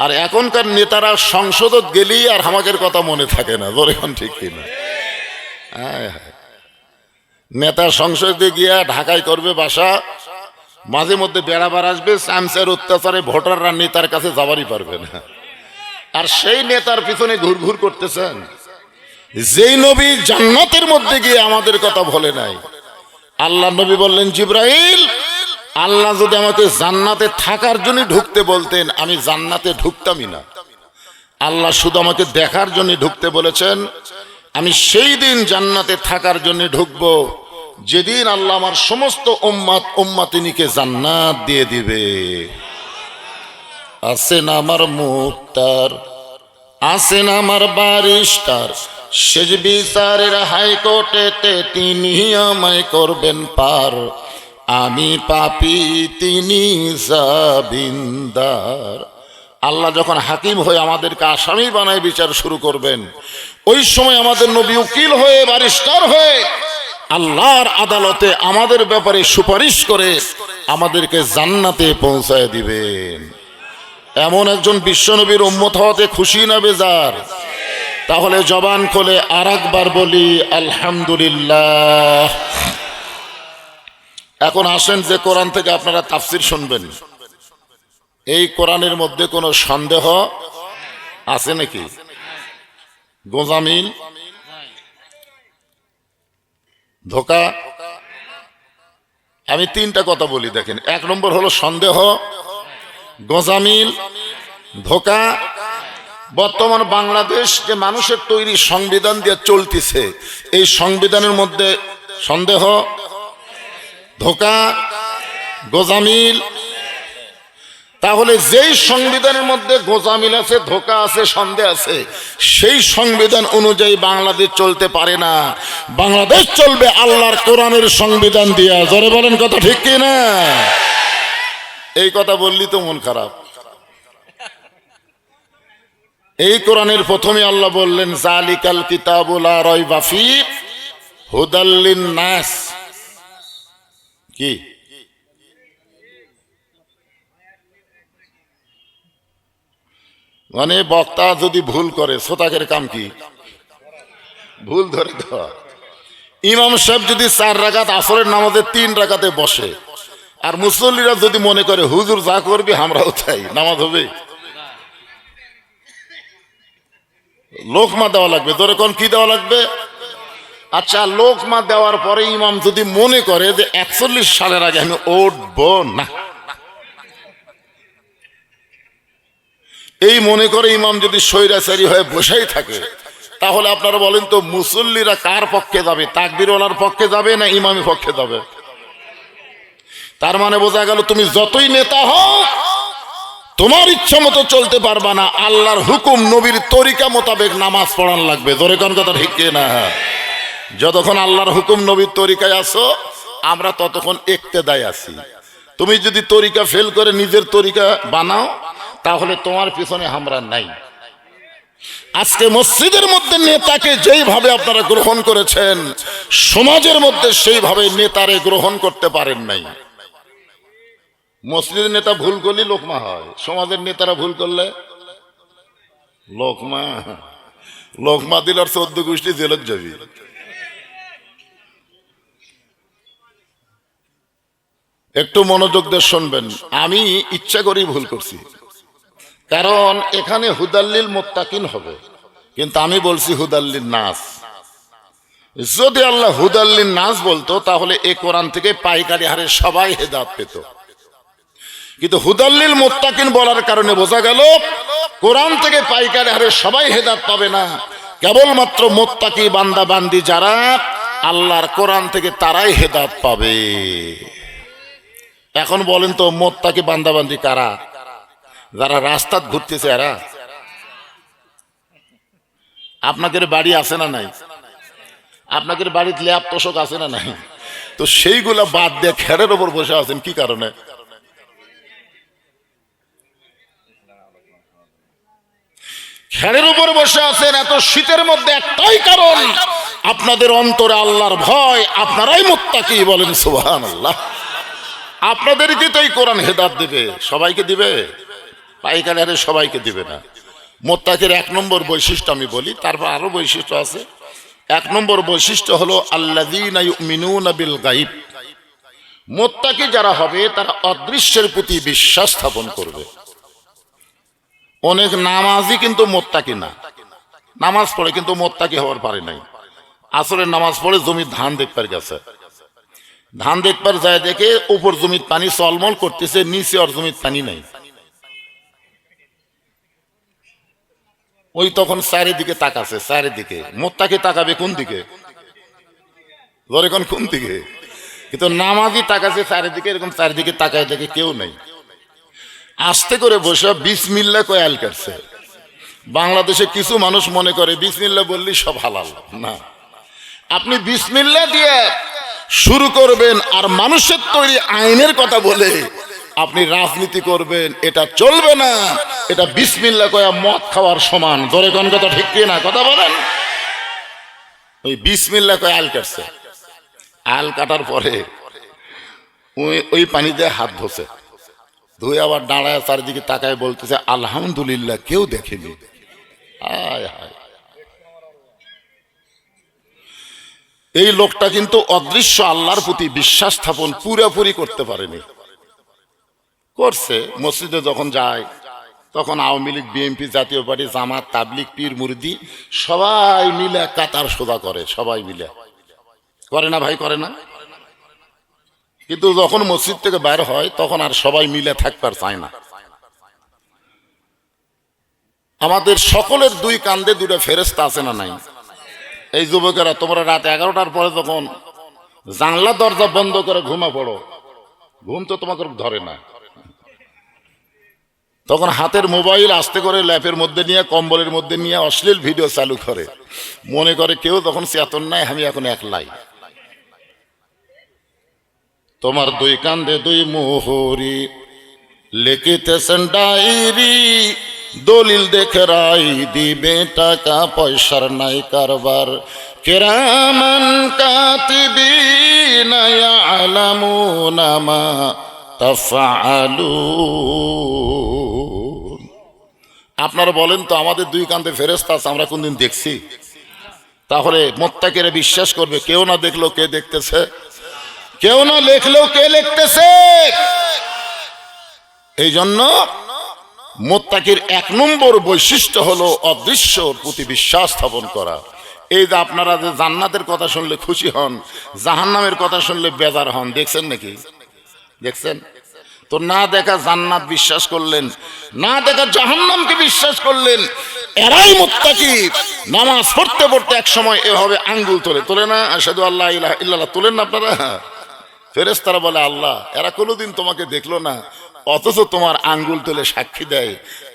আর এখনকার নেতারা সংসদত গেলেই আর আমাদের কথা মনে থাকে না, এখন ঠিক কিনা? নেতা সংসদে গিয়া ঢাকায় করবে বাসা, মাঝে মধ্যে বেড়াবার আসবে, চামচার অত্যাচারে ভোটাররা নেতার কাছে যাবারই পারবে না। আর সেই নেতার পিছনে ঘুরঘুর করতেছেন। যেই নবী জান্নাতের মধ্যে গিয়ে আমাদের কথা বলে নাই। আল্লাহ নবী বললেন, জিবরাইল, আল্লাহ যদি আমাকে জান্নাতে থাকার জন্য ঢুকতে বলতেন আমি জান্নাতে ঢুকতামই না। আল্লাহ শুধু আমাকে দেখার জন্য ঢুকতে বলেছেন, আমি সেই দিন জান্নাতে থাকার জন্য ঢুকবো যেদিন আল্লাহ আমার সমস্ত উম্মাতিনীকে জান্নাত দিয়ে দিবে। আছেন আমার মুক্তার, আছেন আমার বারিস্টার, শেষ বিচারের হাইকোর্টেতে তিনি আমায় করবেন পার। আমি পাপী, তিনি জামিনদার। আল্লাহ যখন হাকিম হয়ে আমাদেরকে আসামি বানায় বিচার শুরু করবেন, ওই সময় আমাদের নবী উকিল হয়ে, বারিস্টার হয়ে আল্লাহর আদালতে আমাদের ব্যাপারে সুপারিশ করে আমাদেরকে জান্নাতে পৌঁছায় দিবেন। এমন একজন বিশ্বনবীর উম্মত হওয়াতে খুশি না বেজার? তাহলে জবান খুলে আরেকবার বলি আলহামদুলিল্লাহ। এখন আসেন যে কোরআন থেকে আপনারা তাফসির শুনবেন, এই কোরআনের মধ্যে কোনো সন্দেহ আছে নাকি? গোজামিল, ধোঁকা। আমি তিনটা কথা বলি, দেখেন। এক নম্বর হলো সন্দেহ, গোজামিল, ধোঁকা। বর্তমান বাংলাদেশ যে মানুষের তৈরি সংবিধান দিয়ে চলতেছে, এই সংবিধানের মধ্যে সন্দেহ, ধোঁকা, গোজামিল। তাহলে যেই সংবিধানের মধ্যে গোজামিল আছে, ধোঁকা আছে, সন্দেহ আছে, সেই সংবিধান অনুযায়ী বাংলাদেশ চলতে পারে না। বাংলাদেশ চলবে আল্লাহর কোরআনের সংবিধান দিয়া। জোরে বলেন কথা ঠিক কি না? এই কথা বললি তো মন খারাপ। এই কোরআনের প্রথমে আল্লাহ বললেন, জালিকাল কিতাবু লা রাইবা ফীহি হুদাল লিন-নাস। কি মানে? বক্তা যদি ভুল করে শ্রোতাকের কাম কি? ভুল ধরে দেওয়া। ইমাম সাহেব যদি 4 রাকাত আসরের নামাজে 3 রাকাতে বসে, আর মুসল্লিরা যদি মনে করে হুজুর যা করবি আমরাও তাই, নামাজ হবে? লোকমা দেওয়া লাগবে। ধরে কোন কি দেওয়া লাগবে? আচ্ছা, লোকমা দেওয়ার পরে ইমাম যদি মনে করে যে 41 সালের আগে আমি উঠবো না, এই মনে করে ইমাম যদি স্বৈরাচারী হয়ে বসেই থাকে, তাহলে আপনারা বলেন তো মুসল্লিরা কার পক্ষে যাবে? তাকবীরওয়ালার পক্ষে যাবে না ইমামের পক্ষে যাবে? তার মানে বোঝা গেল, তুমি যতই নেতা হও তোমার ইচ্ছা মতো চলতে পারবা না। আল্লাহর হুকুম, নবীর তরিকা মোতাবেক নামাজ পড়ান লাগবে। ধরে কোন কথা ঠিক না? যতক্ষণ আল্লাহর হুকুম নবীর তরিকায় আসো, আমরা ততক্ষণ ইক্তেদায় আছি। তুমি যদি তরিকা ফেল করে নিজের তরিকা বানাও, তাহলে তোমার পিছনে আমরা নাই। আজকে মসজিদের মধ্যে নেতাকে যেইভাবে আপনারা গ্রহণ করেছেন, সমাজের মধ্যে সেইভাবে নেতারে গ্রহণ করতে পারেন নাই। মসজিদের নেতা ভুল করলে লোকমা হয়, সমাজের নেতারা ভুল করলে লোকমা। লোকমা দিল আর 14 গোষ্ঠী জেলত যাবি। একটু মনোযোগ দিয়ে শুনবেন। আমি ইচ্ছা করেই ভুল করছি, কারণ এখানে হুদাল্লিল মুত্তাকিন হবে, কিন্তু আমি বলছি হুদাল্লিন নাস। যদি আল্লাহ হুদাল্লিন নাস বলতো, তাহলে এই কোরআন থেকে পাইকারি হারে সবাই হেদায়েত পেত। কিন্তু হুদাল্লিল মুত্তাকিন বলার কারণে বোঝা গেল কোরআন থেকে পাইকারি হারে সবাই হেদায়েত পাবে না, কেবলমাত্র মুত্তাকি বান্দা বান্দি যারা আল্লাহর কোরআন থেকে তারাই হেদায়েত পাবে। এখন বলেন তো মুত্তাকি বান্দা বান্দি কারা? যারা রাস্তাত ঘুরতেছে এরা। আপনাদের বাড়ি আছে না নাই? আপনাদের বাড়িতে ল্যাব তোষক আছে না নাই? তো সেইগুলা বাদ দিয়ে খেরের উপর বসে আছেন কি কারণে? খেরের উপর বসে আছেন এত শীতের মধ্যে একটাই কারণ, আপনাদের অন্তরে আল্লাহর ভয়। আপনারাই মুত্তাকি, বলেন সুবহানাল্লাহ। আপনাদেরকে তো এই কোরআন হেদায়েত দিবে, সবাইকে দিবে? পাইকারি হারে সবাইকে দিবে না। মোত্তাকির এক নম্বর বৈশিষ্ট্য আমি বলি, তারপর আরো বৈশিষ্ট্য আছে। এক নম্বর বৈশিষ্ট্য হলো আল্লাযীনা ইউমিনুনা বিল গায়ব। মোত্তাকি যারা হবে তারা অদৃশ্যের প্রতি বিশ্বাস স্থাপন করবে। অনেক নামাজি কিন্তু মোত্তাকি না, নামাজ পড়ে কিন্তু মোত্তাকি হওয়ার পারে নাই। আসরের নামাজ পড়ে জমির ধান দেখবার গেছে, ধান দেখবার যায় দেখে উপর জমির পানি চলমল করতেছে, নিচে আর জমির পানি নাই। ওই তখন চারিদিকে তাকাছে, চারিদিকে। মোত্তাকি তাকাবে কোন দিকে? ধরে কোন দিকে? কিন্তু নামাজি তাকাছে চারিদিকে, এরকম চারিদিকে তাকায় দেখে কেউ নাই। আস্তে করে বসে বিসমিল্লাহ কয়ে আল কাটছে। বাংলাদেশে কিছু মানুষ মনে করে বিসমিল্লাহ বললেই সব হালাল। না, আপনি বিসমিল্লাহ দিয়ে শুরু করবেন আর মানুষের তৈরি আইনের কথা বলে আপনি রাজনীতি করবেন, এটা চলবে না। এটা বিসমিল্লাহ কয়া মদ খাওয়ার সমান। ধরে কোন কথা ঠিক কি না? কথা বলেন। ওই বিসমিল্লাহ কয়ে আল কাটছে। আল কাটার পরে ওই পানি দিয়ে হাত ধোছে, ধুয়ে আবার দাঁড়ায় চারিদিকে তাকায় বলতেছে আলহামদুলিল্লাহ, কেউ দেখেনি। হায় হায়। এই লোকটা কিন্তু অদৃশ্য আল্লাহর প্রতি বিশ্বাস স্থাপন পুরোপুরি করতে পারেনি। করছে মসজিদে যখন যায় তখন আওয়ামী লীগ, বিএনপি, জাতীয় পার্টি, জামাত, তাবলিগ, পীর মুরিদি সবাই মিলে কাতার সোজা করে, সবাই মিলে করে না ভাই, করে না? কিন্তু যখন মসজিদ থেকে বাইর হয় তখন আর সবাই মিলে থাকবার চায় না। আমাদের সকলের দুই কান্দে দুটো ফেরেশতা আছে না নাই? এই যুবকেরা, তোমরা রাত 11টার পরে যখন জানলা দরজা বন্ধ করে ঘুমা পড়ো, ঘুম তো তোমাকে ধরে না, তখন হাতের মোবাইল আস্তে করে ল্যাপের মধ্যে নিয়ে, কম্বলের মধ্যে নিয়ে অশ্লীল ভিডিও চালু করে, মনে করে কেউ তখন চেতন নাই, আমি এখন একলাই। তোমার দুই কান্দে দুই মোহরি লিখিতেছেন ডায়েরি, দলিল দেখে রাই দিবে, টাকা পয়সার নাই কারবার। কিরামান কাতিবিনা ইয়ালামুনা মা তাফআলুন। আপনারা বলেন তো, আমাদের দুই কান্দে ফেরেশতা আছে, আমরা কোনদিন দেখছি? তাহলে মোত্তাকিরা বিশ্বাস করবে কেউ না দেখলেও কে দেখতেছে, কেউ না লেখলেও কে লিখতেছে। এই জন্য মোত্তাকির এক নম্বর বৈশিষ্ট্য হলো অদৃশ্যর প্রতি বিশ্বাস স্থাপন করা। এই যে আপনারা যে জান্নাতের কথা শুনলে খুশি হন, জাহান্নামের কথা শুনলে বেজার হন, দেখছেন নাকি? দেখছেন তো? না দেখা জান্নাত বিশ্বাস করলেন, না দেখা জাহান্নামকে বিশ্বাস করলেন। এরাই মুত্তাকি। নামাজ পড়তে পড়তে এক সময় এভাবে আঙ্গুল তোলে না? আশহাদু আল্লা ইলাহা ইল্লাল্লাহ তোলেন না আপনারা? ফেরেশতারা বলে আল্লাহ, এরা কোনোদিন তোমাকে দেখলো না, অথচ তোমার আঙ্গুল তুলে সাক্ষী দেয়।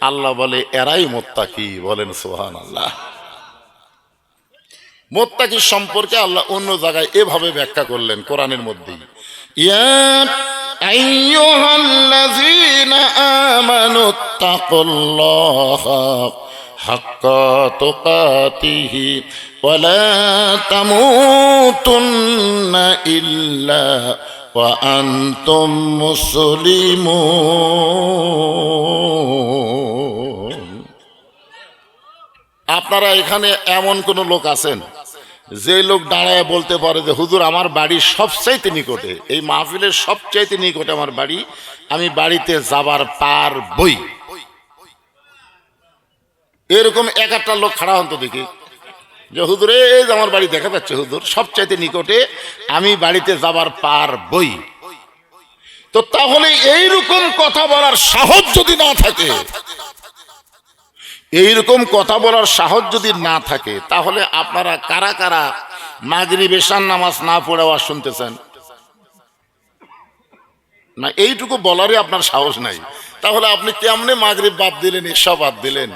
আল্লাহ বলে এরাই মুত্তাকি। বলেন সুবহানাল্লাহ। মুত্তাকি সম্পর্কে আল্লাহ অন্য জায়গায় এভাবে ব্যাখ্যা করলেন কোরআনের মধ্যেই, ইয়া আইয়ুহাল্লাযীনা আমানুত্তাকুল্লাহা হাক্কা তুকাতিহি ওয়া লা তামুতুন্না ইল্লা ওয়া আনতুম মুসলিমুন। আপনারা এখানে এমন কোন লোক আছেন যে লোক দাঁড়ায় বলতে পারে যে হুজুর আমার বাড়ি সবচাইতে নিকটে, এই মাহফিলের সবচাইতে নিকটে আমার বাড়ি, আমি বাড়িতে যাবার পারবই? এরকম এক একটা লোক খাড়া হন তো দেখি, যে হুজুর এই যে আমার বাড়ি দেখা যাচ্ছে হুজুর সবচাইতে নিকটে, আমি বাড়িতে যাবার পারবই। তো তাহলে এইরকম কথা বলার সাহস যদি না থাকে, এইরকম কথা বলার সাহস যদি না থাকে, তাহলে আপনারা কারা কারা মাগরিব এশার নামাজ না পড়ে আওয়াজ শুনতেছেন? না, এইটুকু বলারই আপনার সাহস নাই। তাহলে আপনি কেমনে মাগরিব বাদ দিলেন, এশা বাদ দিলেন?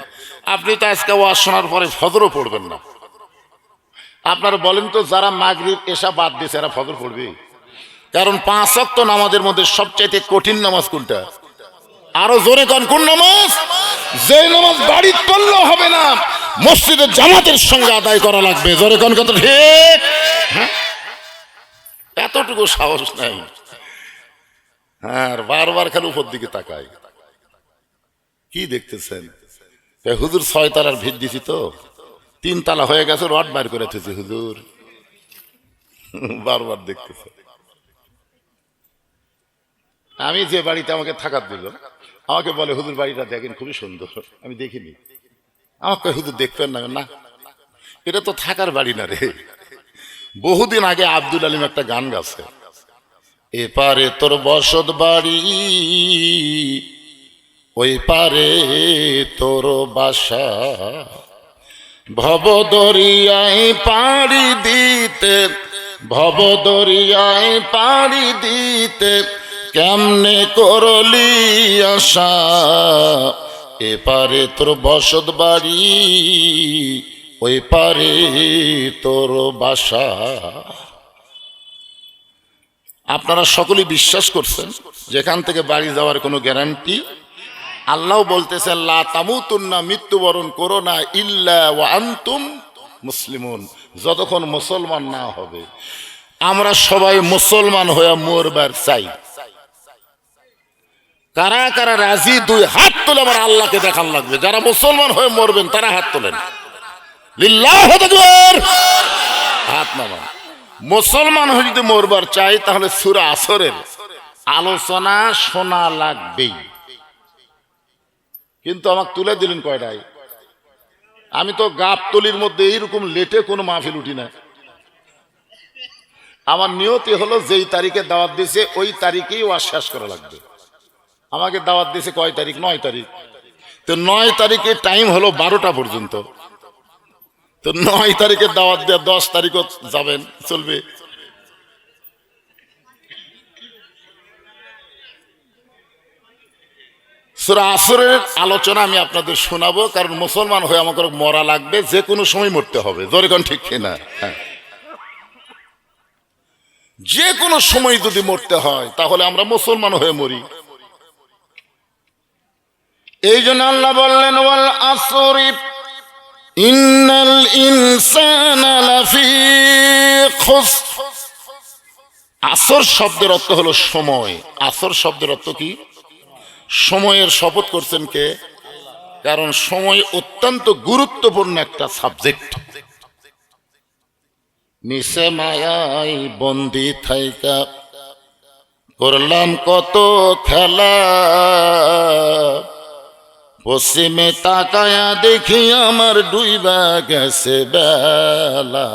আপনি তো আজকে ওয়াজ শোনার পরে ফজরও পড়বেন না। আপনারা বলেন তো, যারা মাগরিব এশা বাদ দিয়েছে এরা ফজর পড়বে? কারণ 5 ওয়াক্ত নামাজের মধ্যে সবচাইতে কঠিন নামাজ কোনটা? আরো জোরে কোন কোন নামাজ? যে নামাজ বাড়ি পড়লেও হবে না, মসজিদে জামাতের সঙ্গে আদায় করা লাগবে। জোরে কোন কথা ঠিক? এতটুকু সাহস নাই। হ্যাঁ, বারবার খালি উপর দিকে তাকায়। কি দেখতেছেন? হুজুর 6 তালার ভিত দিছি তো 3 তালা হয়ে গেছে, রড বাইর করে থেছি হুজুর। বারবার দেখতেছে। আমি যে বাড়িতে আমাকে থাকার দিল, আমাকে বলে হুজুর বাড়িটা দেখেন খুবই সুন্দর। আমি দেখিনি। আমাকে হুজুর দেখবেন না? না, এটা তো থাকার বাড়ি না রে। বহুদিন আগে আব্দুল আলিম একটা গান গাছে, এপারে তোর বসত বাড়ি, ওই পারে তোর বাসা, ভব দরিয়ায় পাড়ি দিতে, ভব দরিয়ায় পাড়ি দিতে কেমনে করলি আশা, এপারে তোর বসত বাড়ি, ওই পারে তোর বাসা। আপনারা সকলেই বিশ্বাস করছেন যেখান থেকে বাড়ি যাওয়ার কোনো গ্যারান্টি। আল্লাহ বলতেছেন লা তামুতুন্না, মৃত্যুবরণ করো না, ইল্লা ওয়া আনতুম মুসলিমুন, যতক্ষণ মুসলমান না হবে। আমরা সবাই মুসলমান হয়ে মরবার চাই। কারা কারা রাজি? 2 হাত তুলে আমার আল্লাহকে দেখার লাগবে। যারা মুসলমান হয়ে মরবেন তারা হাত তোলেন। লিল্লাহু তাকবীর। হাত নামান। মুসলমান হয়ে যদি মরবার চাই তাহলে সূরা আসরের আলোচনা শোনা লাগবেই। কিন্তু আমাকে তুলে দিলেন কয়টায়? আমি তো গাবতলির মধ্যে এইরকম লেটে কোনো মাহফিল উঠি না। আমার নিয়তি হলো যেই তারিখে দাওয়াত দিয়েছে ওই তারিখেই ওয়াজ শেষ করা লাগবে। আমাকে দাওয়াত দিয়েছে কয় তারিখ? 9 তারিখ। তো 9 তারিখে টাইম হলো 12টা পর্যন্ত। তো 9 তারিখে দাওয়াত দেওয়া 10 তারিখও যাবেন, চলবে? সূরা আসরের আলোচনা আমি আপনাদের শোনাবো, কারণ মুসলমান হয়ে আমাকে মরা লাগবে, যে কোনো সময় মরতে হবে। জোরে কোন ঠিক কিনা? হ্যাঁ, যে কোনো সময় যদি মরতে হয় তাহলে আমরা মুসলমান হয়ে মরি। এই জন্য আল্লাহ বললেন ওয়াল আসরি ইন্নাল ইনসানা লাফি খুসর। আসর শব্দের অর্থ হলো সময়। আসর শব্দের অর্থ কি? সময়ের শপথ করছেন কে? কারণ সময় অত্যন্ত গুরুত্বপূর্ণ একটা সাবজেক্ট। নিশে মায়াই বন্দি থাইকা করলাম কত খেলা, পশ্চিমে তাকায়া দেখি আমার ডুইবা গেছে বেলা।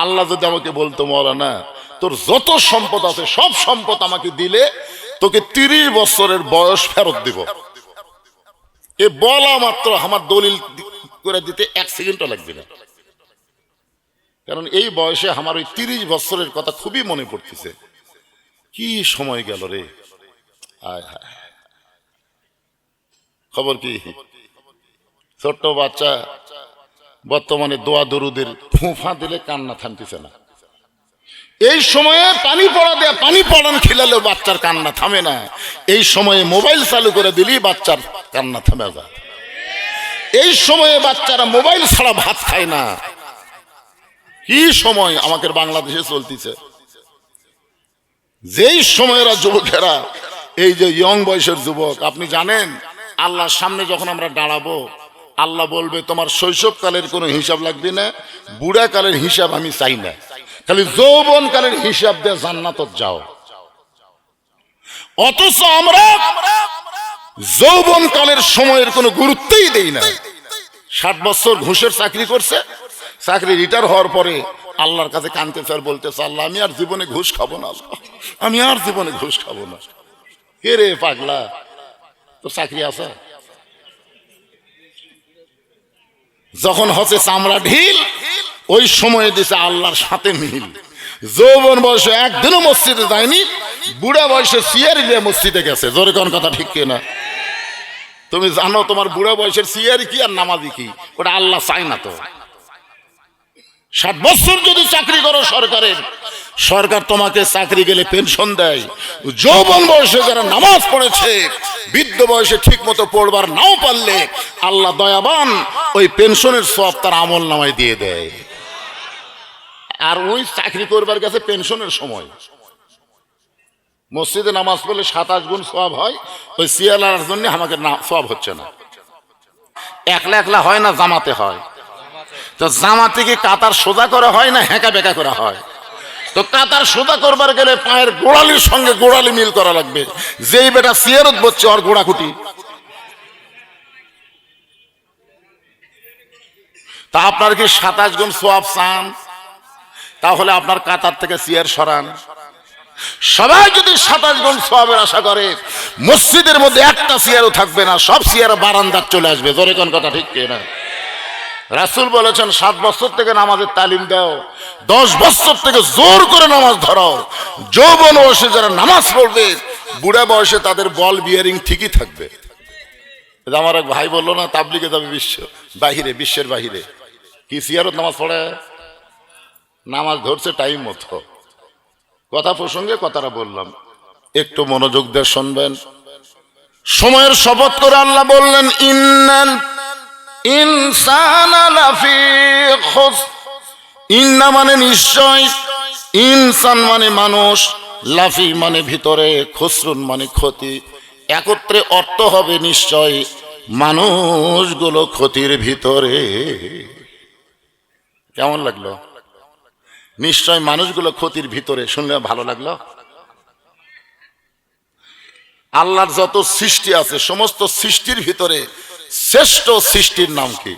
আল্লাহ যদি আমাকে বলতো মৌলানা তোর যত সম্পদ আছে সব সম্পদ আমাকে দিলে তোকে 30 বছরের বয়স ফেরত দিব, এ বলা মাত্র আমার দলিল করে দিতে 1 সেকেন্ডও লাগবে না। কারণ এই বয়সে আমার ওই 30 বছরের কথা খুবই মনে পড়তেছে। কি সময় গেল রে! আয় হায়, খবর কি? ছোট্ট বাচ্চা বর্তমানে দোয়া দরুদের ফুঁফা দিলে কান্না থামতেছে না। এই সময়ে পানি পড়া দেয়া, পানি পড়ান খিলালেও বাচ্চার কান্না থামে না। এই সময়ে মোবাইল চালু করে দিলেই বাচ্চার কান্না থামে যায়। এই সময়ে বাচ্চারা মোবাইল ছাড়া ভাত খায় না। কি সময় আমাদের বাংলাদেশে চলতেছে! যেই সময়েরা যুবকেরা, এই যে ইয়ং বয়সের যুবক, আপনি জানেন আল্লাহর সামনে যখন আমরা দাঁড়াবো আল্লাহ বলবে তোমার শৈশবকালের কোনো হিসাব লাগবে না, বুড়া কালের হিসাব আমি চাই না, খালি যৌবন কালের হিসাব দিয়ে জান্নাতে যাও। অথচ আমরা যৌবন কালের সময়ের কোনো গুরুত্বই দেই না। 60 বছর ঘুষের চাকরি করছে, চাকরি রিটায়ার হওয়ার পরে আল্লাহর কাছে কাঁদতেছে আর বলতেছে আল্লাহ আমি আর জীবনে ঘুষ খাবো না, আমি আর জীবনে ঘুষ খাবো না। কে রে পাগলা, তো চাকরি আছে? যখন হচ্ছে চামড়া ঢিল ওই সময়ে দিছে আল্লাহর সাথে মিল। যৌবন বয়সে একদিনও মসজিদে যায়নি, বুড়া বয়সে সিয়ারি দিয়ে মসজিদে গেছে। জোরে কোন কথা ঠিক কিনা? তুমি জানো তোমার বুড়া বয়সের সিয়ারি কি আর নামাজি কি? ওটা আল্লাহ চায় না তো। 60 বছর যদি চাকরি করো সরকারের, সরকার তোমাকে চাকরি গেলে পেনশন দেয়। যৌবন বয়সে যারা নামাজ পড়েছে, বৃদ্ধ বয়সে ঠিক মতো পড়বার নাও পারলে আল্লাহ দয়াবান ওই পেনশনের সওয়াব তার আমল নামায় দিয়ে দেয়। আর ওই চাকরি করবার কাছে পেনশনের সময় মসজিদে নামাজ পড়লে 27 গুণ সওয়াব হয়, ওই সিয়ালার জন্য আমাকে সওয়াব হচ্ছে না। একলা একলা হয় না, জামাতে হয়। তো জামাতে কি কাতার সোজা করা হয় না হেঁকা বেঁকা করা হয়? তো কাতার সোজা করবার গেলে পায়ের গোড়ালির সঙ্গে গোড়ালি মিল করা লাগবে। যেই বেটা সিয়ারত বসছে ওর গোড়াকুটি। তা আপনার কি 27 গুণ সওয়াব চান? তাহলে আপনার কাতার থেকে সিয়ার সরান। সবাই যদি 27 গুণ সওয়াবের আশা করে, মসজিদের মধ্যে একটা সিয়ারও থাকবে না, সব সিয়ার বারান্দার চলে আসবে। জোরে কোন কথা ঠিক কিনা? রাসূল বলেছেন 7 বছর থেকে নামাজের তালিম দাও, 10 বছর থেকে জোর করে নামাজ ধরাও। যৌবন বয়সে যারা নামাজ পড়বে, বুড়া বয়সে তাদের বল বিয়ারিং ঠিকই থাকবে। আমার এক ভাই বললো না, তাবলিগে যাবে বিশ্বের বাহিরে, কি সিয়ারত নামাজ পড়ে? নামাজ ধরছে টাইম মতো। কথা প্রসঙ্গে কথাটা বললাম, একটু মনোযোগ দিয়ে শুনবেন। সময়ের শপথ করে আল্লাহ বললেন, ইন্নাল ইনসানা লাফি খুসর। ইন্না মানে নিশ্চয়, ইনসান মানে মানুষ, লাফি মানে ভিতরে, খুসরুন মানে ক্ষতি। একত্রে অর্থ হবে নিশ্চয় মানুষগুলো ক্ষতির ভিতরে। কেমন লাগলো? নিশ্চয় মানুষগুলো ক্ষতির ভিতরে, শুনলে ভালো লাগলো? আল্লাহর যত সৃষ্টি আছে, সমস্ত সৃষ্টির ভিতরে শ্রেষ্ঠ সৃষ্টির নাম কি?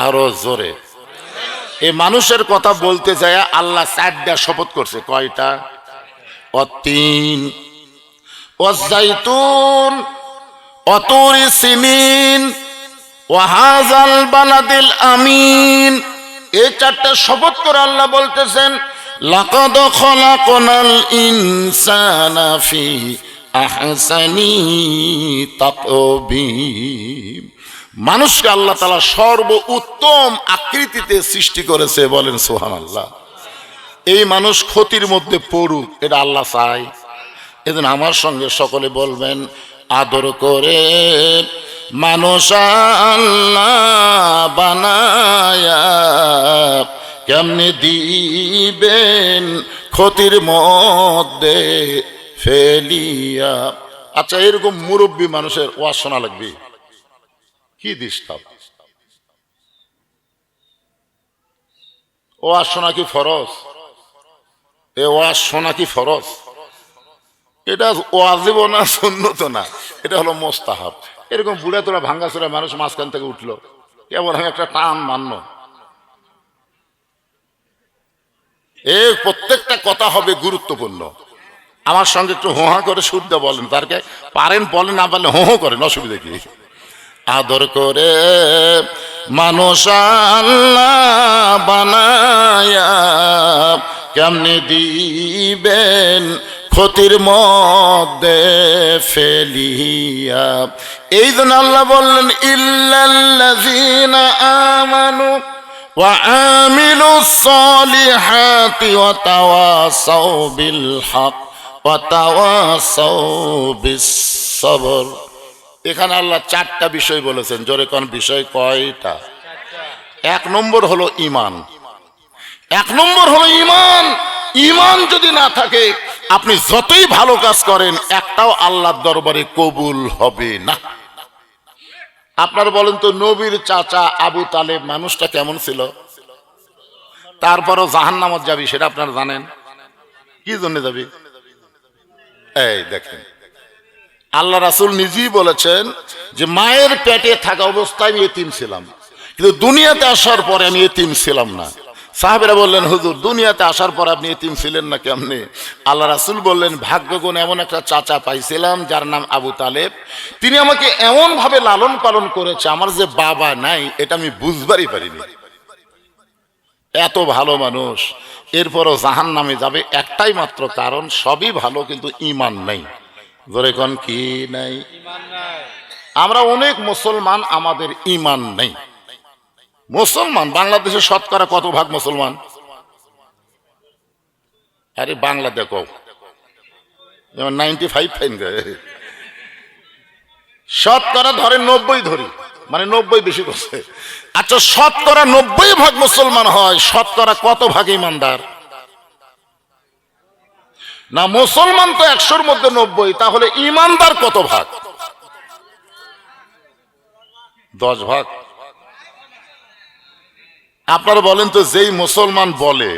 আরো জোরে। এই মানুষের কথা বলতে যায় আল্লাহ 4টা শপথ করছে। কয়টা? অতীন, ওয়াজাইতুন, অতুরি সিনিন, ওয়াহাজাল বালাদিল আমিন। এই 4টা শপথ করে আল্লাহ বলতেছেন, লাকাদ খলাকনাল ইনসানা ফি আহসানি তাকবীম। মানুষকে আল্লাহ তাআলা সর্ব উত্তম আকৃতিতে সৃষ্টি করেছে। বলেন সুবহানাল্লাহ। এই মানুষ ক্ষতির মধ্যে পড়ুক, এটা আল্লাহ চায়। এজন্য আমার সঙ্গে সকলে বলবেন, আদর করে মানুষ আল্লাহ বানায়া কেমনে দিবেন ক্ষতির মধ্যে ফেলিয়া। আচ্ছা, এরকম মুরব্বী মানুষের ওয়াজ শোনা লাগবে? কি ডিস্টার্ব? ওয়াজ শোনা কি ফরজ? এ ওয়াজ শোনা কি ফরজ? এটা ওয়াজিব না, সুন্নত না, এটা হলো মোস্তাহাব। এরকম বুড়া তোরা ভাঙ্গাচোরা মানুষ মাঝখান থেকে উঠলো, কেমন আমি একটা টান মান্য। এই প্রত্যেকটা কথা হবে গুরুত্বপূর্ণ। আমার সঙ্গে একটু হোহা করে শুদ্ধ বলেন, তারকে পারেন বলেন, না পারলে হোঁ করেন, অসুবিধা কি? আদর করে মানুষ আল্লাহ বানায়া কেমনে দিবেন ক্ষতির মধ্যে ফেলিয়া। এই জন্য আল্লাহ বললেন, ইল্লাল্লাযীনা আমানু ওয়া আমিলুস সলিহাতি ওয়া তাওয়াসাউ বিল হক ওয়া তাওয়াসাউ বিস সবর। এখানে আল্লাহ 4টা বিষয় বলেছেন। জোরে কোন বিষয়? কয়টা? 1 নম্বর হলো ঈমান। 1 নম্বর হলো ঈমান। ঈমান যদি না থাকে, আপনি যতই ভালো কাজ করেন, একটাও আল্লাহর দরবারে কবুল হবে না। আপনারা বলেন তো, নবীর চাচা আবু তালেব মানুষটা কেমন ছিল? তারপরও জাহান্নামত যাবি, সেটা আপনারা জানেন। কি জন্য যাবি? এই দেখেন, আল্লাহ রাসূল নিজেই বলেছেন যে মায়ের পেটে থাকা অবস্থায় আমি এতিম ছিলাম, কিন্তু দুনিয়াতে আসার পরে আমি এতিম ছিলাম না। সাহাবেরা বললেন, হুজুর দুনিয়াতে আসার পর আপনি এতিম ছিলেন না কেমনে? আল্লাহ রাসূল বললেন, ভাগ্যগুণ এমন একটা চাচা পাইছিলাম যার নাম আবু তালেব। তিনি আমাকে এমন ভাবে লালন পালন করেছে, আমার যে বাবা নাই এটা আমি বুঝবারই পারিনি। এত ভালো মানুষ, এরপরও জাহান্নামে যাবে একটাই মাত্র কারণ, সবই ভালো কিন্তু ঈমান নাই। ধরে কোন কি নাই? আমরা অনেক মুসলমান, আমাদের ঈমান নেই। মুসলমান বাংলাদেশে শতকরা কত ভাগ মুসলমান? আরে বাংলা দেখো, যেমন 95 ফাইন শতকরা ধরে 90 ধরি, মানে 90 বেশি করছে। আচ্ছা, শতকরা 90 ভাগ মুসলমান হয়, শতকরা কত ভাগ ইমানদার? না মুসলমান তো 100-র মধ্যে 90, তাহলে ইমানদার কত ভাগ? 10 ভাগ। আপনারা বলেন তো, যেই মুসলমান বলে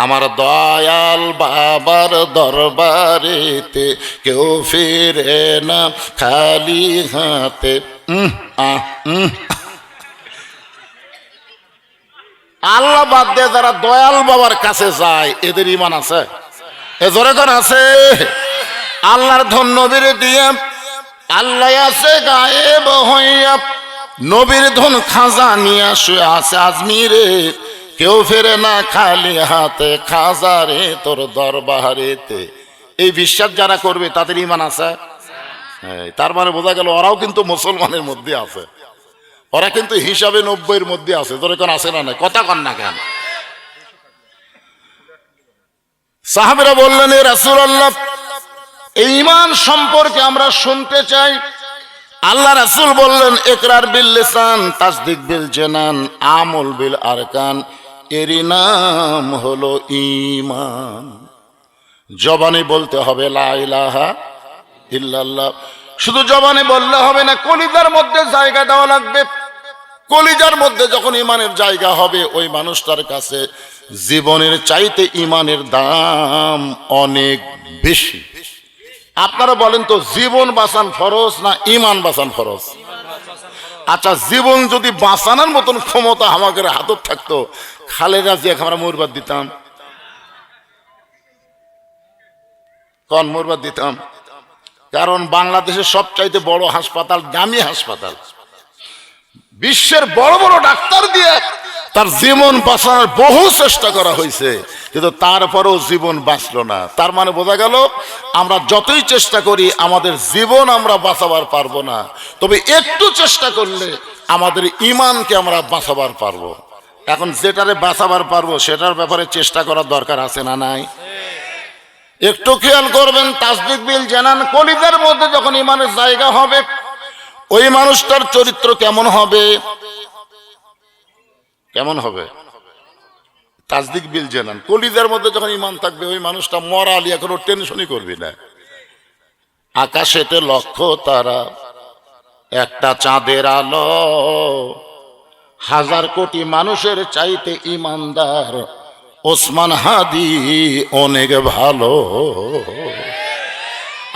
আমার দয়াল বাবার দরবারেতে কেউ ফিরে না খালি হাতে, আল্লাহ বাদ দিয়ে যারা দয়াল বাবার কাছে যায় এদের ইমান আছে? এ জোরে কোন আছে? আল্লাহর ধন নবীর দিয়ে আল্লাহ আছে গায়েব হইয়া, নবীর ধন খাজা নিয়ে শুয়ে আছে আজমিরে, কেউ ফেরে না খালি হাতে খাজারে তোর দরবারেতে। এই বিশ্বাস যারা করবে তাদের ইমান আছে। তার মানে বোঝা গেল ওরাও কিন্তু মুসলমানের মধ্যে আছে, ওরা কিন্তু হিসাবে 90-এর মধ্যে আছে। তোর এখন আছে না? কথা কন না কেন? সাহাবীরা বললেন, এ রাসূলুল্লাহ, এই ঈমান সম্পর্কে আমরা শুনতে চাই। আল্লাহ রাসূল বললেন, ইকরার বিল লিসান, তাসদিক বিল জানান, আমল বিল আরকান, এরই নাম হলো ঈমান। জবানে বলতে হবে লা ইলাহা ইল্লাল্লাহ, শুধু জবানে বললে হবে না, কলিজার মধ্যে জায়গা দেওয়া লাগবে। কলিজার মধ্যে যখন ঈমানের জায়গা হবে, ওই মানুষটার কাছে জীবনের চাইতে ঈমানের দাম অনেক বেশি। আপনারা বলেন তো, জীবন বাঁচান ফরজ না ঈমান বাঁচান ফরজ? আচ্ছা, জীবন যদি বাঁচানোর মতন ক্ষমতা আমাদের হাতত থাকতো, খালেদা জিয়াকে আমরা মরবাদ দিতাম? কোন মরবাদ দিতাম? কারণ বাংলাদেশের সবচাইতে বড় হাসপাতাল, দামি হাসপাতাল, বিশ্বের বড় বড় ডাক্তার দিয়ে তার জীবন বাঁচানোর বহু চেষ্টা করা হয়েছে, কিন্তু তারপরেও জীবন বাঁচলো না। তার মানে বোঝা গেল, আমরা যতই চেষ্টা করি আমাদের জীবন আমরা বাঁচাবার পারবো না, তবে একটু চেষ্টা করলে আমাদের ঈমানকে আমরা বাঁচাবার পারবো। এখন যেটারে বাঁচাবার পারবো সেটার ব্যাপারে চেষ্টা করার দরকার আছে না নাই? একটু খেয়াল করবেন, তাসদিক বিল জানান, কলিজার মধ্যে যখন ঈমানের জায়গা হবে, ওই মানুষটার চরিত্র কেমন হবে? কেমন হবে? তাসদিক বিল জানান, কলিজার মধ্যে যখন ঈমান থাকবে, ওই মানুষটা মরাল কোনো টেনশনই করবি না। আকাশেতে লক্ষ তারা, একটা চাঁদের আলো, 1000 কোটি মানুষের চাইতে ঈমানদার ওসমান হাদি অনেক ভালো।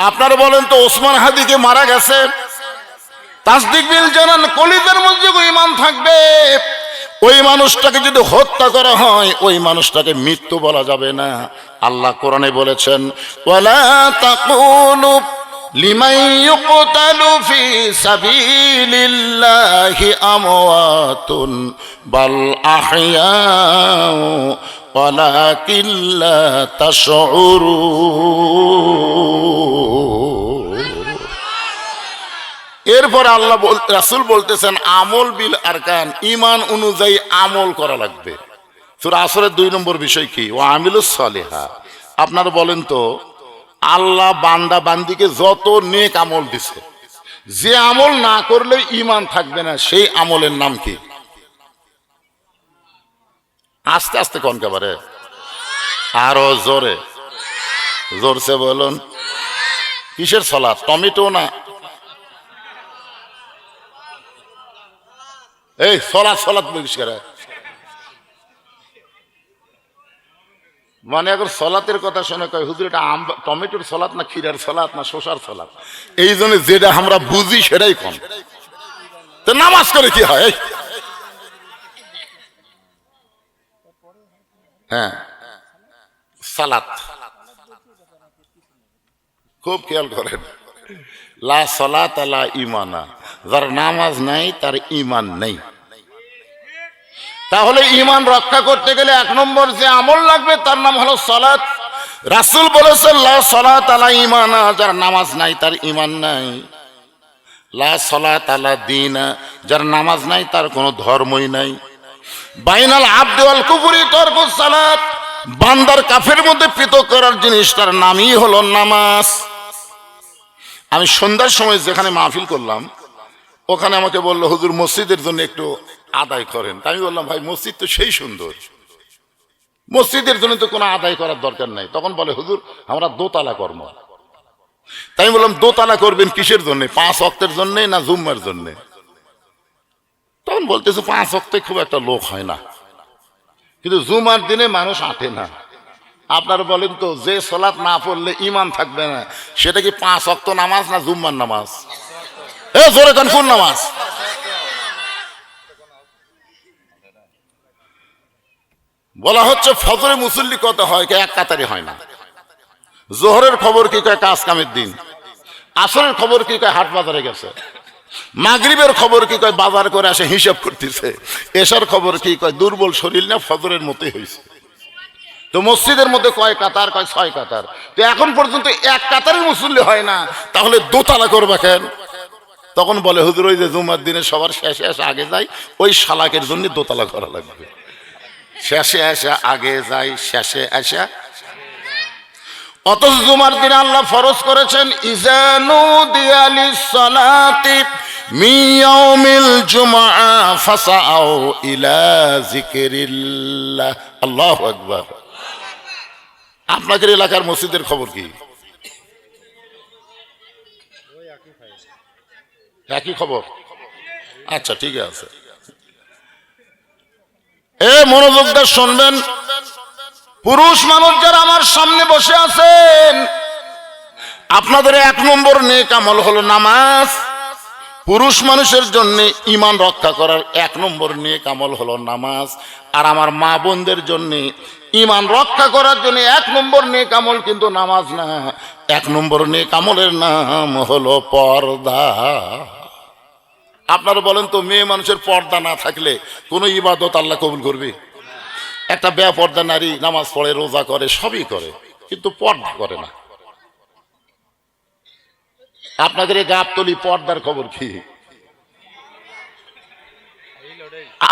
আপনারা বলেন তো, ওসমান হাদিকে মারা গেছে, তাসদিক বিল জানান, কলিজার মধ্যে ঈমান থাকবে, ওই মানুষটাকে যদি হত্যা করা হয়, ওই মানুষটাকে মৃত্যু বলা যাবে না। আল্লাহ কোরআনে বলেছেন, ওয়ালা তাকুলু লিমান ইউকতালু ফি সাবিলিল্লাহি আমওয়াতুন বাল আহইয়াউ ওয়ালাকিন লা তাশউরুন। এরপর আল্লাহ রাসূল বলতেছেন, আমল বিল আরকান, ঈমান অনুযায়ী আমল করা লাগবে। সূরা আসরের 2 নম্বর বিষয় কি? ওয়া আমিলুস সালিহা। আপনারা বলেন তো, আল্লাহ বান্দা বান্দিকে যত নেক আমল দিছে, যে আমল না করলে ঈমান থাকবে না, সেই আমলের নাম কি? আস্তে আস্তে কোন কেবারে, আরো জোরে, জোরসে বলুন। কিসের সালাত? টমেটো না? এই সলাৎ সলাৎ বলিস করে, মানে এখন সলাতের কথা শুনে কয়, হুজুর এটা টমেটোর সলাৎ না ক্ষীরার সলাৎ না শসার সলাৎ? এই জন্য যেটা আমরা বুঝি সেটাই কম। তো নামাজ করে কি হয়? হ্যাঁ, সালাত খুব খেয়াল করেন। লা সালাত লা ঈমানা, যার নামাজ নাই তার ঈমান নেই। তাহলে ঈমান রক্ষা করতে গেলে 1 নম্বর যে আমল লাগবে তার নাম হলো সালাত। রাসূল বলেছেন, লা সালাত লা ঈমানা, যার নামাজ নাই তার ঈমান নাই। লা সালাত লা দীনা, যার নামাজ নাই তার কোনো ধর্মই নাই। বাইনাল আবদি ওয়াল কুফরি তারকুস সালাত, বান্দার কাফের মধ্যে পৃথক করার জিনিসটার নামই হলো নামাজ। আমি সন্ধ্যার সময় যেখানে মাহফিল করলাম, ওখানে আমাকে বললো, হুজুর মসজিদের জন্য একটু আদায় করেন। আমি বললাম, ভাই মসজিদ তো সেই সুন্দর, মসজিদের জন্য তো কোনো আদায় করার দরকার নাই। তখন বলে হুজুর আমরা দোতলা কর্ম। তাই বললাম দোতলা করবেন কিসের জন্য, 5 ওয়াক্তের জন্য না জুম্মার জন্য? তখন বলতেছে 5 ওয়াক্তে খুব একটা লোক হয় না, কিন্তু জুমার দিনে মানুষ আঁটে না। আপনারা বলেন তো, যে সালাত না পড়লে ঈমান থাকবে না, সেটা কি 5 ওয়াক্ত নামাজ না জুম্মার নামাজ? এ জোরে কান, কোন নামাজ? বলা হচ্ছে ফজরে মুসল্লি কত হয়, এক কাতারে হয় না। জোহরের খবর কি কয়, কাজ কামের দিন। আসরের খবর কি কয়, হাট বাজারে গেছে। মাগরিবের খবর কি কয়, বাজার করে আসে হিসাব করতেছে। এশার খবর কি কয়, দুর্বল শরীর না, ফজরের মতোই হয়েছে। তো মসজিদের মধ্যে কয় কাতার, কয় 6 কাতার। তো এখন পর্যন্ত এক কাতারের মুসল্লি হয় না, তাহলে দোতলা করবা কেন? তখন বলে হুজুর ওই যে জুমার দিনে সবার শেষে এসে আগে যায়, ওই শালাকের জন্য দোতলা করা লাগবে। শেষে এসে আগে যায়, শেষে এসে। অথচ জুমার দিনে আল্লাহ ফরজ করেছেন ইজানু দিয়ালিস সালাতি মি ইয়াউমিল জুমআ ফাসাউ ইলা যিকরিল্লাহ। আল্লাহু আকবার। আপনাদের এলাকার মসজিদের খবর কি? একই খবর? আচ্ছা ঠিক আছে, এ মনোযোগ দিয়ে শুনবেন। পুরুষ মানুষ যারা আমার সামনে বসে আছেন, আপনাদের 1 নম্বর নেক আমল হলো নামাজ। পুরুষ মানুষের জন্য ঈমান রক্ষা করার 1 নম্বর নেক আমল হলো নামাজ। আর আমার মা বোনদের জন্য ঈমান রক্ষা করার জন্য 1 নম্বর নেক আমল কিন্তু নামাজ না, 1 নম্বর নেক আমলের নাম হলো পর্দা। আপনারা বলেন তো, মেয়ে মানুষের পর্দা না থাকলে কোনো ইবাদত আল্লাহ কবুল করবে? একটা বেপর্দা নারী নামাজ পড়ে, রোজা করে, সবই করে, কিন্তু পর্দা করে না। আপনাদের এই গাবতলী পর্দার খবর কি?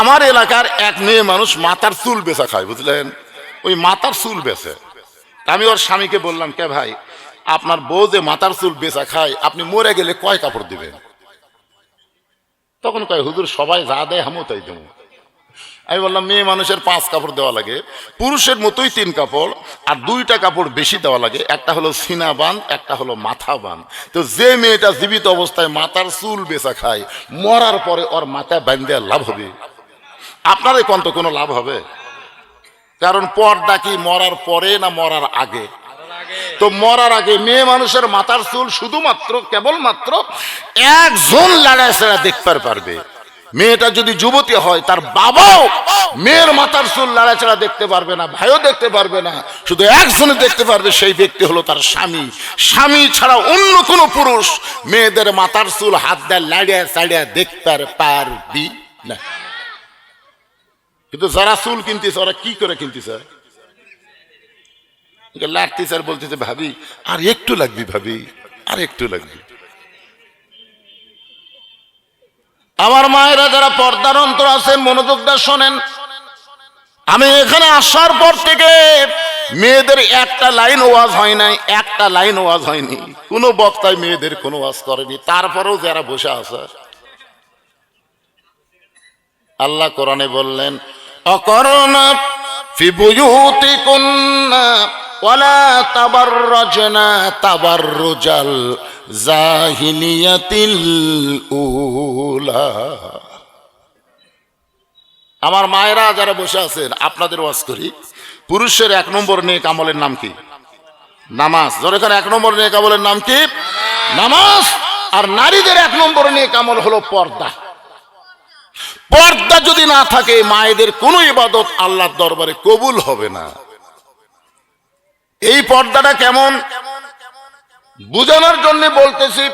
আমার এলাকার এক মেয়ে মানুষ মাথার চুল বেচা খায়, বুঝলেন? ওই মাথার চুল বেচে। আমি ওর স্বামীকে বললাম, কে ভাই, আপনার বউ যে মাথার চুল বেচা খায়, আপনি মরে গেলে কয় কাপড় দিবেন? তখন কয় হুজুর সবাই যা দেয় আমিও তাই দেবো। আমি বললাম মেয়ে মানুষের 5 কাপড় দেওয়া লাগে, পুরুষের মতোই 3 কাপড়, আর 2টা কাপড় বেশি দেওয়া লাগে। একটা হলো সিনা বান, একটা হলো মাথা বান। তো যে মেয়েটা জীবিত অবস্থায় মাথার চুল বেচা খায়, মরার পরে ওর মাথা বাঁধতে লাভ হবে? আপনার কোন তো কোনো লাভ হবে? কারণ পর্দা কি মরার পরে না মরার আগে? তো মরার আগে মেয়ে মানুষের মাথার চুল শুধুমাত্র কেবলমাত্র একজন লাড়ায় ছাড়া দেখতে পারবে। মেয়েটা যদি যুবতী হয়, তার বাবাও মেয়ের মাথার চুল লাড়াচাড়া দেখতে পারবে না, ভাইও দেখতে পারবে না, শুধু একজনে দেখতে পারবে, সেই ব্যক্তি হলো তার স্বামী। স্বামী ছাড়া অন্য কোনো পুরুষ মেয়েদের মাথার চুল হাত দেয় লাড়িয়া চাড়িয়া দেখতে পারবি না। কিন্তু যারা চুল কিনতেছে, ওরা কি করে কিনতেছে? লাড়তেছে আর বলতেছে ভাবি আর একটু লাগবি, ভাবি আর একটু লাগবি। আমার মায়েরা যারা পর্দার অন্তর আছেন, মনোযোগ দিয়ে শোনেন। আমি এখানে আসার পর থেকে মেয়েদের একটা লাইন ওয়াজ হয় নাই, একটা লাইন ওয়াজ হয়নি, কোনো বক্তায় মেয়েদের কোনো ওয়াজ করেনি। তারপরেও যারা বসে আছে, আল্লাহ কোরআনে বললেন অকরনা ফি বুয়ুতিকুন্না ওয়ালা তাবাররাজনা তাবাররুজাল জাহিলিয়াতিল উলা। আমার মায়েরা যারা বসে আছেন, আপনাদের ওয়াজ করি, পুরুষের 1 নম্বর নেক আমলের নাম কি? নামাজ। যখন 1 নম্বর নেক আমলের নাম কি? নামাজ। আর নারীদের 1 নম্বর নেক আমল হলো পর্দা। পর্দা যদি না থাকে, মায়েদের কোনো ইবাদত আল্লাহর দরবারে কবুল হবে না। এই পর্দাটা কেমন বুঝানোর জন্য বলতেছি।